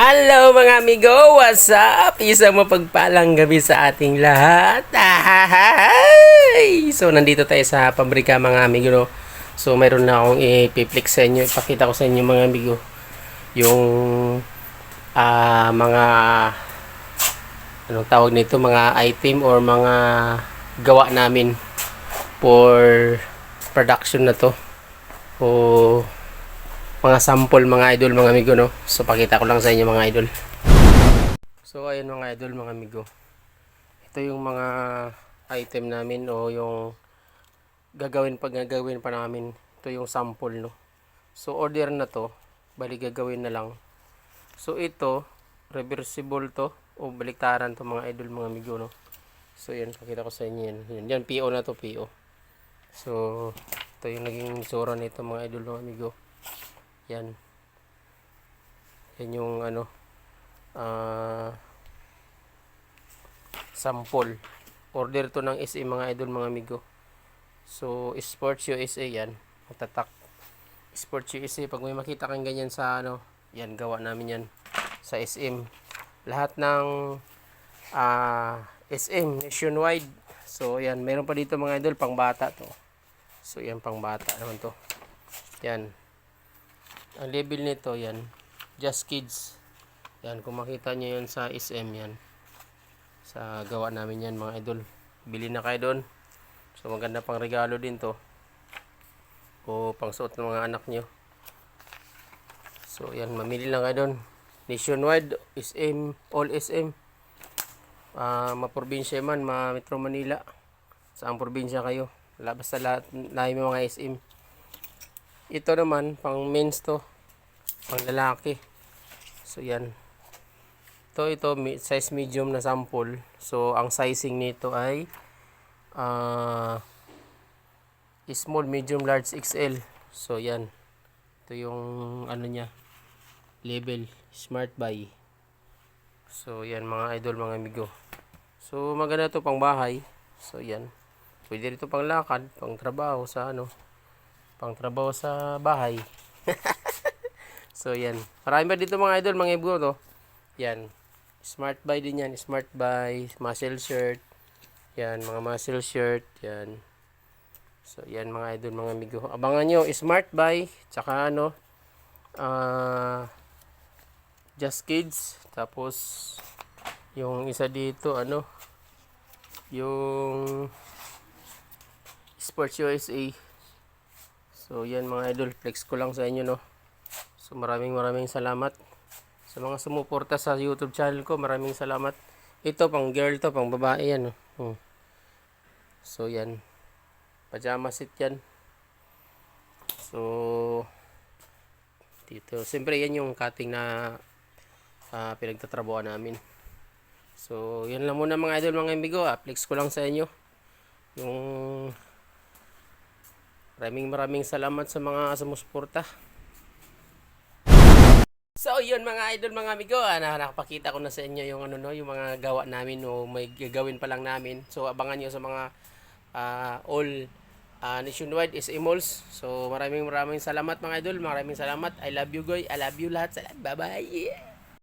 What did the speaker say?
Hello mga amigo! What's up? Isang mapagpalang gabi sa ating lahat. So nandito tayo sa pabrika mga amigo, no? So mayroon na akong i-flex sa inyo. Ipakita ko sa inyo mga amigo yung mga anong tawag nito, mga item or mga gawa namin for production na to. O mga sample mga idol, mga amigo, no? So pakita ko lang sa inyo mga idol. So ayun mga idol, mga amigo, ito yung mga item namin o yung gagawin pa namin. Ito yung sample, no? So order na to, bali gagawin na lang. So ito reversible to o baliktaran to mga idol, mga amigo, no? So yan, pakita ko sa inyo yan. Yan PO na to, PO. So ito yung naging itsura nito mga idol, mga amigo. Yan. Yan yung sample. Order to ng SA mga idol, mga amigo. So Sports USA yan. Matatak. Sports USA, pag may makita kang ganyan sa yan, gawa namin yan sa SM. Lahat ng SM nationwide. So yan, meron pa dito mga idol pang bata to. So yan, pang bata naman to. Yan. Ang label nito yan, Just Kids. Yan, kung makita nyo yan sa SM yan. Sa gawa namin yan mga idol. Bili na kayo doon. So maganda pang regalo din to. O pang suot ng mga anak nyo. So yan, mamili lang kayo doon. Nationwide, SM, all SM. Maprobinsya man, Metro Manila. Saang probinsya kayo. Basta lahat may mga SM. Ito naman, pang men's to. Pang lalaki. So yan. Ito size medium na sample. So ang sizing nito ay small, medium, large, XL. So yan. Ito yung niya, label, Smart Buy. So yan mga idol, mga amigo. So maganda to pang bahay. So yan. Pwede rito pang lakad, pang trabaho sa pang trabaho sa bahay. So yan. Marami ba dito mga idol, mga amigo, to? Yan. Smart Buy din yan. Smart Buy, muscle shirt. Yan, mga muscle shirt. Yan. So yan mga idol, mga amigo. Abangan nyo, Smart Buy. Tsaka Just Kids. Tapos yung isa dito, yung Sports USA. So yan mga idol, flex ko lang sa inyo, no? So maraming salamat sa mga sumuporta sa YouTube channel ko. Maraming salamat. Ito pang girl to, pang babae yan, no? So yan, pajama set yan. So dito, siyempre yan yung cutting na pinagtatrabuhan namin. So yan lang muna mga idol, mga amigo. Flex ko lang sa inyo yung maraming salamat sa mga sumusuporta. So yun mga idol, mga amigo, nakapakita ko na sa inyo yung yung mga gawa namin o may gagawin pa lang namin. So abangan nyo sa mga all nationwide SA malls. So maraming salamat mga idol. Maraming salamat. I love you guys. I love you lahat. Bye bye. Yeah.